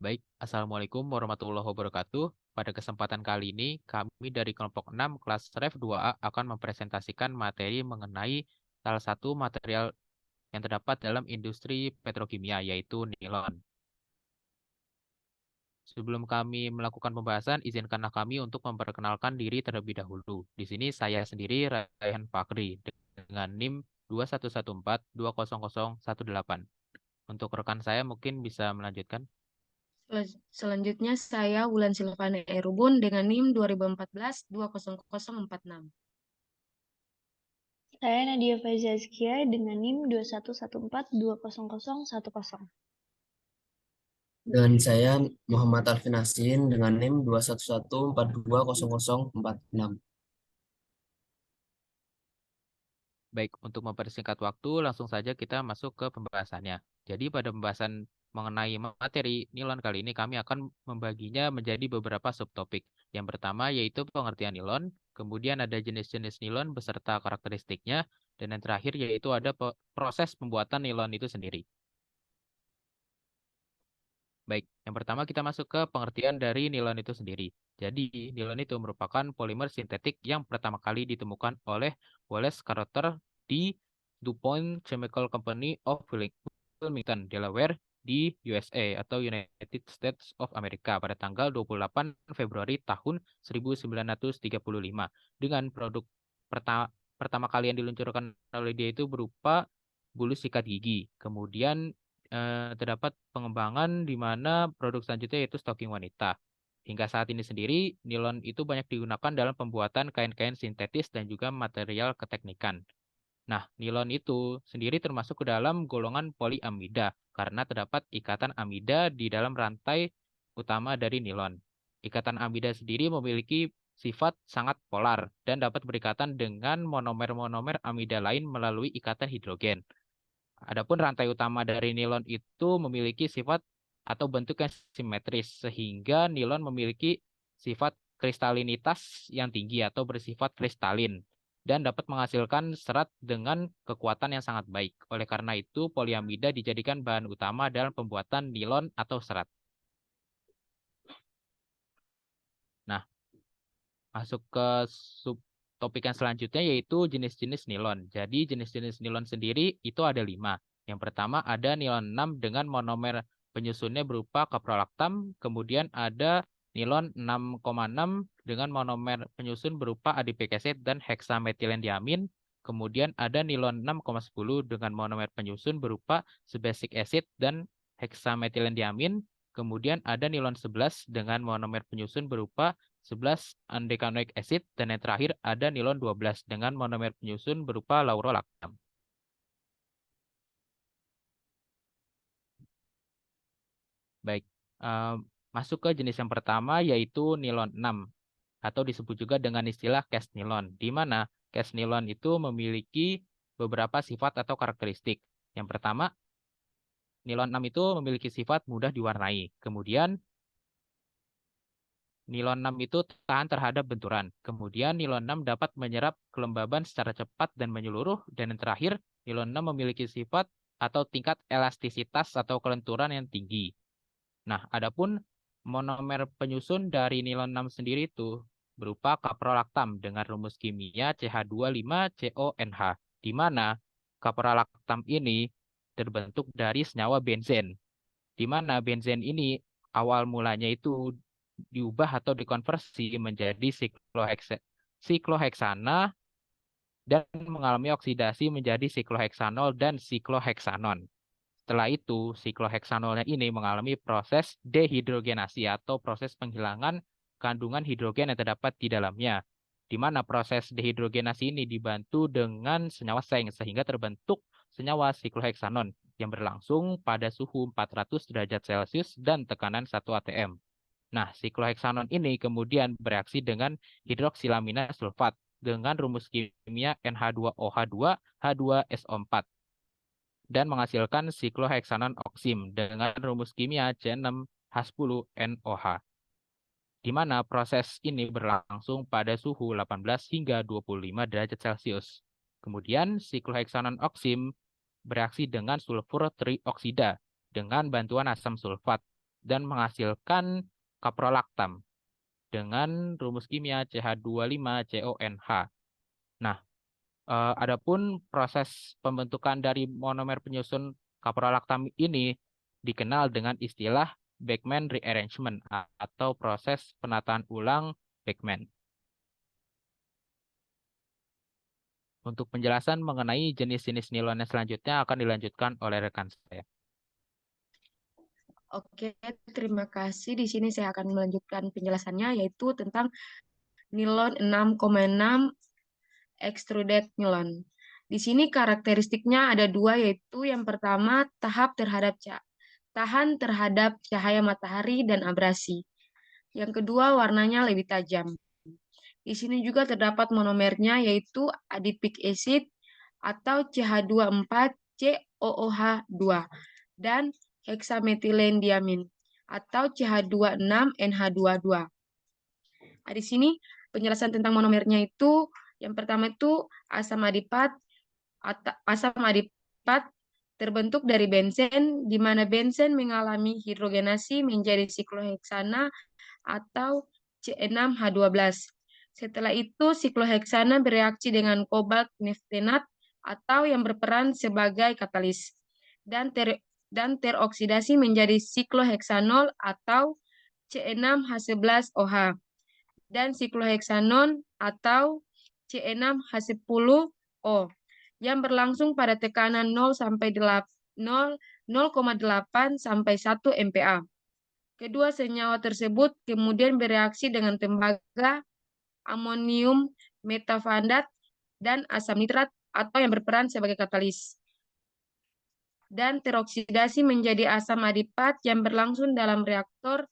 Baik, Assalamualaikum warahmatullahi wabarakatuh. Pada kesempatan kali ini, kami dari kelompok 6 kelas Ref 2A akan mempresentasikan materi mengenai salah satu material yang terdapat dalam industri petrokimia, yaitu nilon. Sebelum kami melakukan pembahasan, izinkanlah kami untuk memperkenalkan diri terlebih dahulu. Di sini saya sendiri, Raihan Fakri, dengan NIM 2114200018. Untuk rekan saya mungkin bisa melanjutkan. Selanjutnya saya Wulan Silvana Erubun dengan NIM 2014-20046. Saya Nadia Faiza Azkia dengan NIM 211420010. Dan saya Muhammad Alvin Asin dengan NIM 211420046. Baik, untuk mempersingkat waktu, langsung saja kita masuk ke pembahasannya. Jadi pada pembahasan mengenai materi nilon kali ini, kami akan membaginya menjadi beberapa subtopik. Yang pertama yaitu pengertian nilon, kemudian ada jenis-jenis nilon beserta karakteristiknya, dan yang terakhir yaitu ada proses pembuatan nilon itu sendiri. Baik, yang pertama kita masuk ke pengertian dari nilon itu sendiri. Jadi, nilon itu merupakan polimer sintetik yang pertama kali ditemukan oleh Wallace Carter di DuPont Chemical Company of Wilmington, Delaware di USA atau United States of America pada tanggal 28 Februari tahun 1935 dengan produk pertama kali yang diluncurkan oleh dia itu berupa bulu sikat gigi. Kemudian terdapat pengembangan di mana produk selanjutnya yaitu stocking wanita. Hingga saat ini sendiri, nilon itu banyak digunakan dalam pembuatan kain-kain sintetis dan juga material keteknikan. Nah, nilon itu sendiri termasuk ke dalam golongan poliamida karena terdapat ikatan amida di dalam rantai utama dari nilon. Ikatan amida sendiri memiliki sifat sangat polar dan dapat berikatan dengan monomer-monomer amida lain melalui ikatan hidrogen. Adapun rantai utama dari nilon itu memiliki sifat atau bentuk yang simetris sehingga nilon memiliki sifat kristalinitas yang tinggi atau bersifat kristalin dan dapat menghasilkan serat dengan kekuatan yang sangat baik. Oleh karena itu, poliamida dijadikan bahan utama dalam pembuatan nilon atau serat. Nah, masuk ke subtopik yang selanjutnya yaitu jenis-jenis nilon. Jadi jenis-jenis nilon sendiri itu ada 5. Yang pertama ada nilon 6 dengan monomer penyusunnya berupa kaprolaktam. Kemudian ada nilon 6,6 dengan monomer penyusun berupa ADPK acid dan heksametilendiamin. Kemudian ada nilon 6,10 dengan monomer penyusun berupa sebacic acid dan heksametilendiamin. Kemudian ada nilon 11 dengan monomer penyusun berupa 11 undecanoic acid, dan yang terakhir ada nilon 12 dengan monomer penyusun berupa laurolactam. Baik, masuk ke jenis yang pertama yaitu nilon 6 atau disebut juga dengan istilah cast nilon, di mana cast nilon itu memiliki beberapa sifat atau karakteristik. Yang pertama, nilon 6 itu memiliki sifat mudah diwarnai. Kemudian nilon 6 itu tahan terhadap benturan. Kemudian nilon 6 dapat menyerap kelembaban secara cepat dan menyeluruh. Dan yang terakhir, nilon 6 memiliki sifat atau tingkat elastisitas atau kelenturan yang tinggi. Nah, adapun monomer penyusun dari nilon 6 sendiri itu berupa kaprolaktam dengan rumus kimia CH25CONH, di mana kaprolaktam ini terbentuk dari senyawa benzen, di mana benzen ini awal mulanya itu diubah atau dikonversi menjadi siklohexana dan mengalami oksidasi menjadi sikloheksanol dan sikloheksanon. Setelah itu, sikloheksanolnya ini mengalami proses dehidrogenasi atau proses penghilangan kandungan hidrogen yang terdapat di dalamnya, di mana proses dehidrogenasi ini dibantu dengan senyawa seng sehingga terbentuk senyawa sikloheksanon yang berlangsung pada suhu 400 derajat Celcius dan tekanan 1 atm. Nah, sikloheksanon ini kemudian bereaksi dengan hidroksilamina sulfat dengan rumus kimia NH2OH2 H2SO4 dan menghasilkan sikloheksanon oksim dengan rumus kimia C6H10NOH, di mana proses ini berlangsung pada suhu 18 hingga 25 derajat Celcius. Kemudian sikloheksanon oksim bereaksi dengan sulfur trioksida dengan bantuan asam sulfat dan menghasilkan kaprolaktam dengan rumus kimia CH25CONH. Nah, adapun proses pembentukan dari monomer penyusun kaprolaktam ini dikenal dengan istilah Beckmann rearrangement atau proses penataan ulang Beckmann. Untuk penjelasan mengenai jenis-jenis nilonnya selanjutnya akan dilanjutkan oleh rekan saya. Oke, terima kasih. Di sini saya akan melanjutkan penjelasannya, yaitu tentang nilon 6,6 extruded nilon. Di sini karakteristiknya ada dua, yaitu yang pertama tahan terhadap cahaya matahari dan abrasi. Yang kedua warnanya lebih tajam. Di sini juga terdapat monomernya, yaitu adipic acid atau CH24COOH2 dan hexamethylenediamin atau CH26NH22. Nah, di sini penjelasan tentang monomernya itu yang pertama itu asam adipat terbentuk dari benzen, di mana benzen mengalami hidrogenasi menjadi sikloheksana atau C6H12. Setelah itu sikloheksana bereaksi dengan kobalt neftenat atau yang berperan sebagai katalis dan teroksidasi menjadi sikloheksanol atau C6H11OH dan sikloheksanon atau C6H10O yang berlangsung pada tekanan 0,8 sampai 1 MPa. Kedua senyawa tersebut kemudian bereaksi dengan tembaga, amonium metavandat, dan asam nitrat atau yang berperan sebagai katalis. Dan teroksidasi menjadi asam adipat yang berlangsung dalam reaktor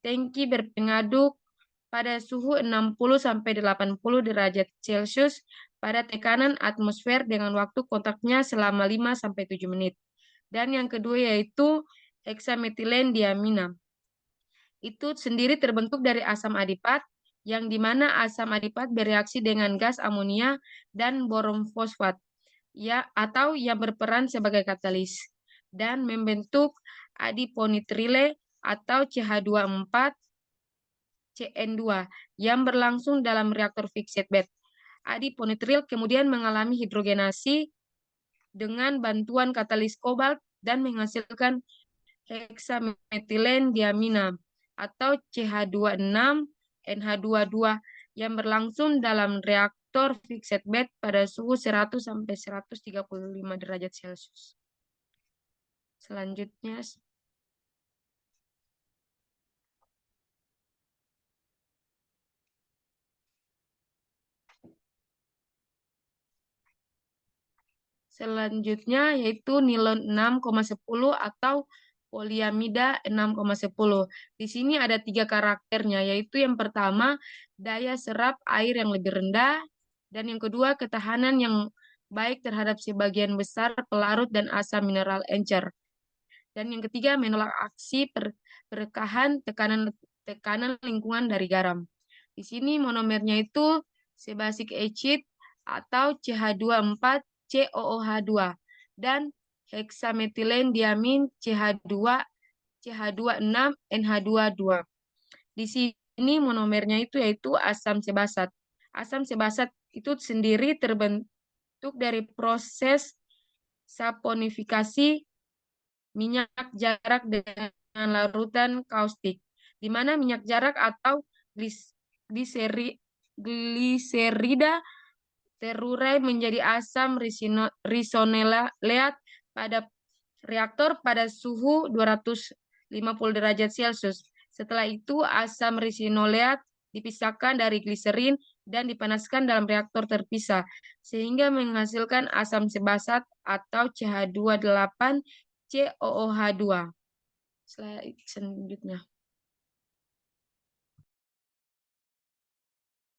tangki berpengaduk pada suhu 60-80 derajat Celcius pada tekanan atmosfer dengan waktu kontaknya selama 5-7 menit. Dan yang kedua yaitu hexamethylenediamina. Itu sendiri terbentuk dari asam adipat, yang dimana asam adipat bereaksi dengan gas amonia dan boron fosfat, ya, atau yang berperan sebagai katalis, dan membentuk adiponitrile atau CH24CN2 yang berlangsung dalam reaktor fixed bed. Adiponitril kemudian mengalami hidrogenasi dengan bantuan katalis kobalt dan menghasilkan hexamethylenediamina atau CH26NH22 yang berlangsung dalam reaktor fixed bed pada suhu 100-135 derajat Celcius. Selanjutnya, yaitu nilon 6,10 atau poliamida 6,10. Di sini ada 3 karakternya, yaitu yang pertama daya serap air yang lebih rendah, dan yang kedua ketahanan yang baik terhadap sebagian besar pelarut dan asam mineral encer. Dan yang ketiga menolak aksi perekahan tekanan lingkungan dari garam. Di sini monomernya itu sebasic acid atau CH24COOH2 dan hexamethylenediamin CH26NH22. Di sini monomernya itu yaitu asam sebasat. Asam sebasat itu sendiri terbentuk dari proses saponifikasi minyak jarak dengan larutan kaustik, di mana minyak jarak atau gliserida terurai menjadi asam risoleat pada reaktor pada suhu 250 derajat Celcius. Setelah itu asam risinoleat dipisahkan dari gliserin dan dipanaskan dalam reaktor terpisah sehingga menghasilkan asam sebasat atau CH28COOH2. Slide selanjutnya.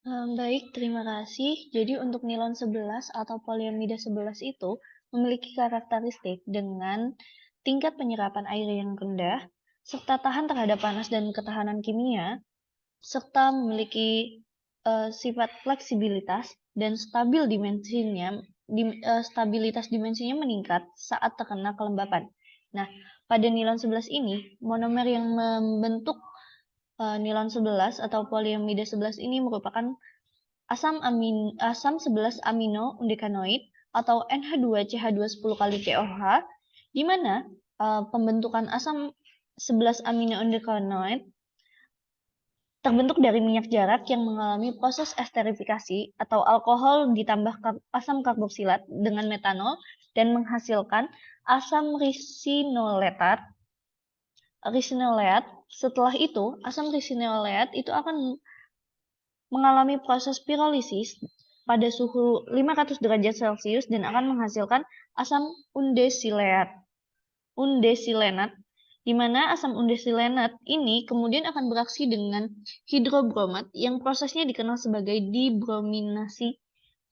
Baik, terima kasih. Jadi untuk nilon 11 atau poliamida 11 itu memiliki karakteristik dengan tingkat penyerapan air yang rendah, serta tahan terhadap panas dan ketahanan kimia, serta memiliki sifat fleksibilitas dan stabilitas dimensinya meningkat saat terkena kelembapan. Nah, pada nilon 11 ini, monomer yang membentuk nilon 11 atau poliamida 11 ini merupakan asam 11 amino undekanoid atau NH2CH2 10 kali COH, di mana pembentukan asam 11 amino undekanoid terbentuk dari minyak jarak yang mengalami proses esterifikasi atau alkohol ditambah asam karboksilat dengan metanol dan menghasilkan asam risinoleat. Setelah itu, asam risinoleat itu akan mengalami proses pirolisis pada suhu 500 derajat Celcius dan akan menghasilkan asam undesilenat, di mana asam undesilenat ini kemudian akan beraksi dengan hidrobromat yang prosesnya dikenal sebagai dibrominasi,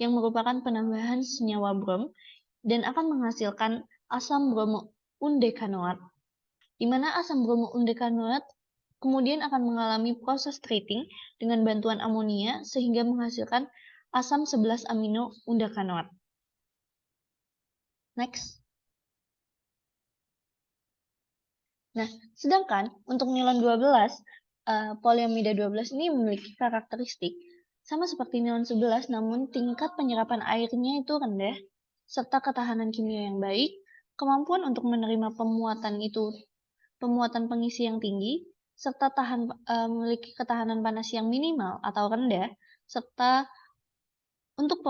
yang merupakan penambahan senyawa brom dan akan menghasilkan asam bromoundekanoat, di mana asam bromoundekanoat kemudian akan mengalami proses treating dengan bantuan amonia sehingga menghasilkan asam 11 amino undekanoat. Next. Nah, sedangkan untuk nilon 12, poliamida 12 ini memiliki karakteristik sama seperti nilon 11, namun tingkat penyerapan airnya itu rendah, serta ketahanan kimia yang baik, kemampuan untuk menerima pemuatan pengisi yang tinggi, serta memiliki ketahanan panas yang minimal atau rendah, serta untuk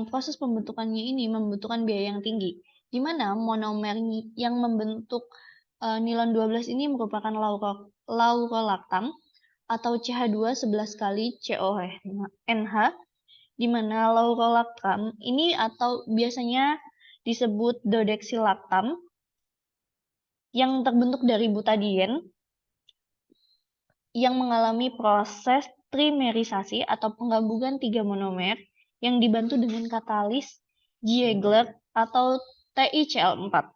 proses pembentukannya ini membutuhkan biaya yang tinggi, di mana monomer yang membentuk nilon 12 ini merupakan laurolactam atau CH2 11 kali CONH, di mana laurolactam ini atau biasanya disebut dodeksilactam yang terbentuk dari butadien yang mengalami proses trimerisasi atau penggabungan 3 monomer yang dibantu dengan katalis Ziegler atau TiCl4,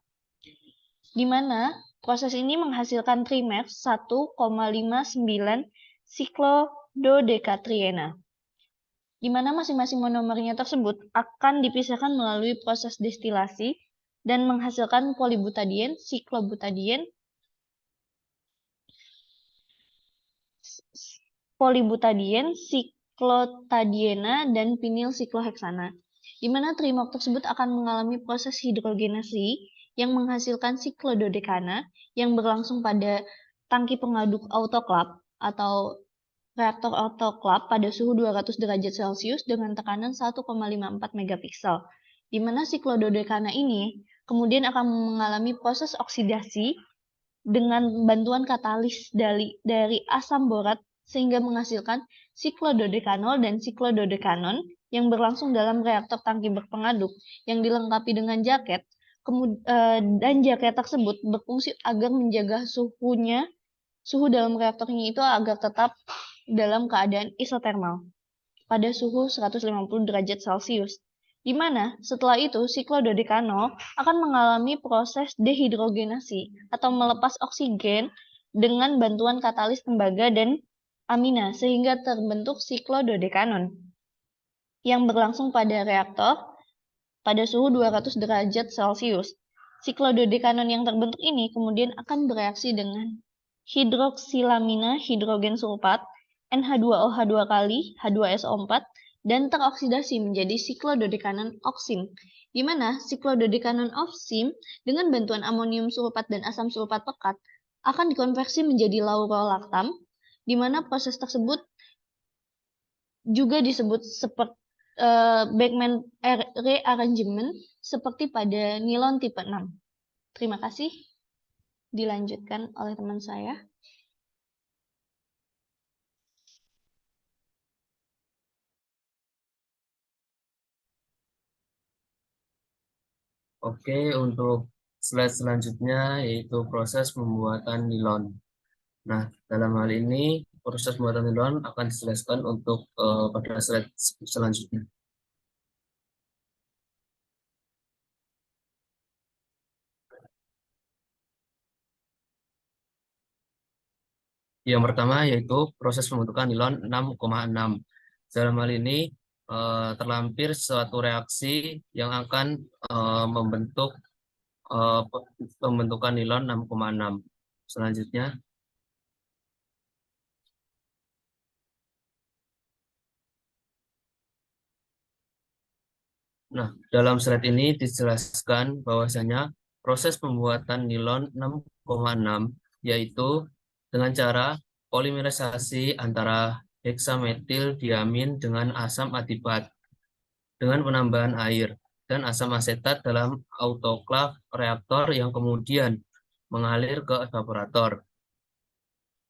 di mana proses ini menghasilkan trimer 1,59 siklododekatriena, di mana masing-masing monomernya tersebut akan dipisahkan melalui proses destilasi dan menghasilkan polibutadien, siklobutadien, siklotadiena, dan vinil sikloheksana, di mana trimor tersebut akan mengalami proses hidrogenasi yang menghasilkan siklododekana yang berlangsung pada tangki pengaduk autoklaf atau reaktor autoklaf pada suhu 200 derajat Celcius dengan tekanan 1,54 megapiksel, di mana siklododekana ini kemudian akan mengalami proses oksidasi dengan bantuan katalis dari asam borat sehingga menghasilkan siklododekanol dan siklododekanon yang berlangsung dalam reaktor tangki berpengaduk yang dilengkapi dengan jaket, dan jaket tersebut berfungsi agar menjaga suhu dalam reaktornya itu agar tetap dalam keadaan isotermal pada suhu 150 derajat Celcius, di mana setelah itu siklododekanol akan mengalami proses dehidrogenasi atau melepas oksigen dengan bantuan katalis tembaga dan amina sehingga terbentuk siklododekanon yang berlangsung pada reaktor pada suhu 200 derajat Celcius. Siklododekanon yang terbentuk ini kemudian akan bereaksi dengan hidroksilamina hidrogen sulfat NH2OH2 kali H2SO4 dan teroksidasi menjadi siklododekanon oksim, di mana siklododekanon oksim dengan bantuan amonium sulfat dan asam sulfat pekat akan dikonversi menjadi laurolactam, di mana proses tersebut juga disebut seperti Beckmann rearrangement seperti pada nilon tipe 6. Terima kasih. Dilanjutkan oleh teman saya. Oke, untuk slide selanjutnya yaitu proses pembuatan nilon. Nah, dalam hal ini proses pembuatan nilon akan dijelaskan untuk pada slide selanjutnya. Yang pertama yaitu proses pembentukan nilon 6,6. Dalam hal ini terlampir suatu reaksi yang akan membentuk pembentukan nilon 6,6. Selanjutnya, nah, dalam slide ini dijelaskan bahwasanya proses pembuatan nilon 6,6 yaitu dengan cara polimerisasi antara heksametil diamin dengan asam adipat dengan penambahan air dan asam asetat dalam autoklav reaktor yang kemudian mengalir ke evaporator.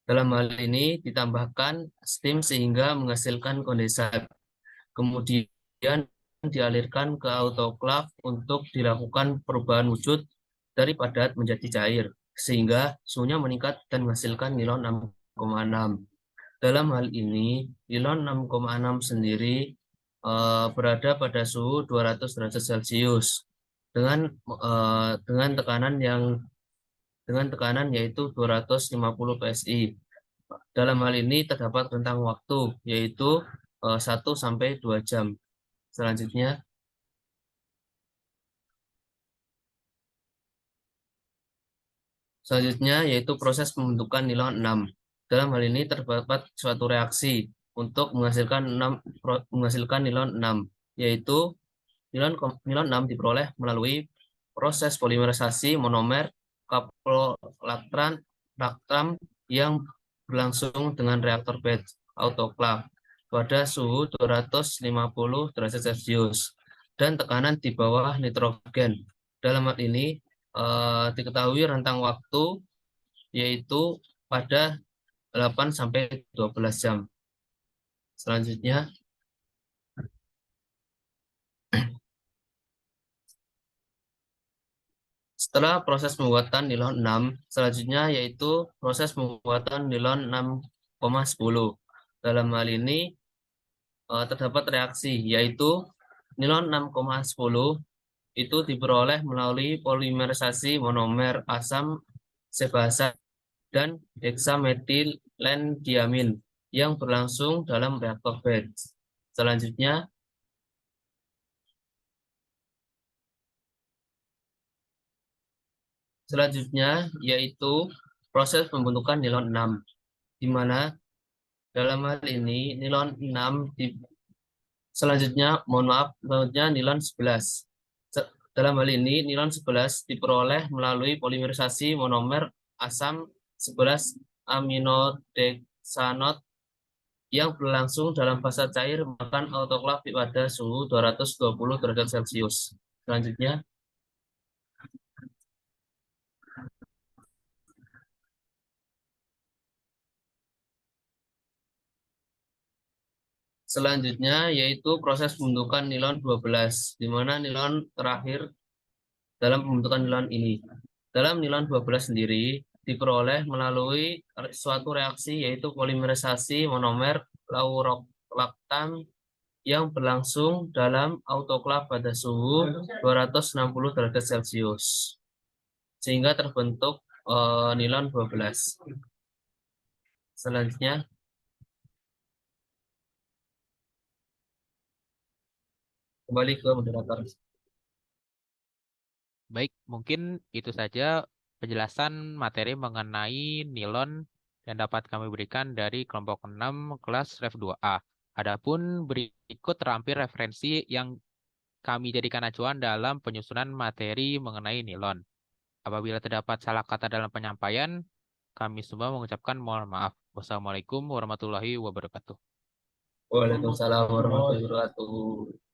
Dalam hal ini ditambahkan steam sehingga menghasilkan kondensat. Kemudian dialirkan ke autoklav untuk dilakukan perubahan wujud dari padat menjadi cair, sehingga suhunya meningkat dan menghasilkan nilon 6,6. Dalam hal ini, nilon 6,6 sendiri berada pada suhu 200 derajat Celcius dengan tekanan yaitu 250 PSI. Dalam hal ini terdapat rentang waktu yaitu 1 sampai 2 jam. Selanjutnya yaitu proses pembentukan nilon 6. Dalam hal ini terdapat suatu reaksi untuk menghasilkan nilon 6, yaitu nilon 6 diperoleh melalui proses polimerisasi monomer kaprolactam yang berlangsung dengan reaktor batch autoklav pada suhu 250 derajat Celcius dan tekanan di bawah nitrogen. Dalam hal ini diketahui rentang waktu yaitu pada 8 sampai 12 jam. Selanjutnya, setelah proses pembuatan nilon 6, selanjutnya yaitu proses pembuatan nilon 6,10. Dalam hal ini terdapat reaksi yaitu nilon 6,10 itu diperoleh melalui polimerisasi monomer asam sebasa dan heksametilen diamin yang berlangsung dalam reaktor batch. Selanjutnya yaitu proses pembentukan nilon 6, di mana dalam hal ini nilon 6 selanjutnya nilon 11. Dalam hal ini nilon 11 diperoleh melalui polimerisasi monomer asam 11 aminodexanot yang berlangsung dalam fase cair menggunakan autoklav pada suhu 220 derajat Celcius. Selanjutnya yaitu proses pembentukan nilon 12, di mana nilon terakhir dalam pembentukan nilon ini. Dalam nilon 12 sendiri diperoleh melalui suatu reaksi yaitu polimerisasi monomer laurolactam yang berlangsung dalam autoklav pada suhu 260 derajat Celcius sehingga terbentuk nilon 12. Selanjutnya kembali ke moderator. Baik, mungkin itu saja penjelasan materi mengenai nilon yang dapat kami berikan dari kelompok 6 kelas Rev 2A. Adapun berikut terampil referensi yang kami jadikan acuan dalam penyusunan materi mengenai nilon. Apabila terdapat salah kata dalam penyampaian, kami semua mengucapkan mohon maaf. Wassalamualaikum warahmatullahi wabarakatuh. Waalaikumsalam warahmatullahi wabarakatuh.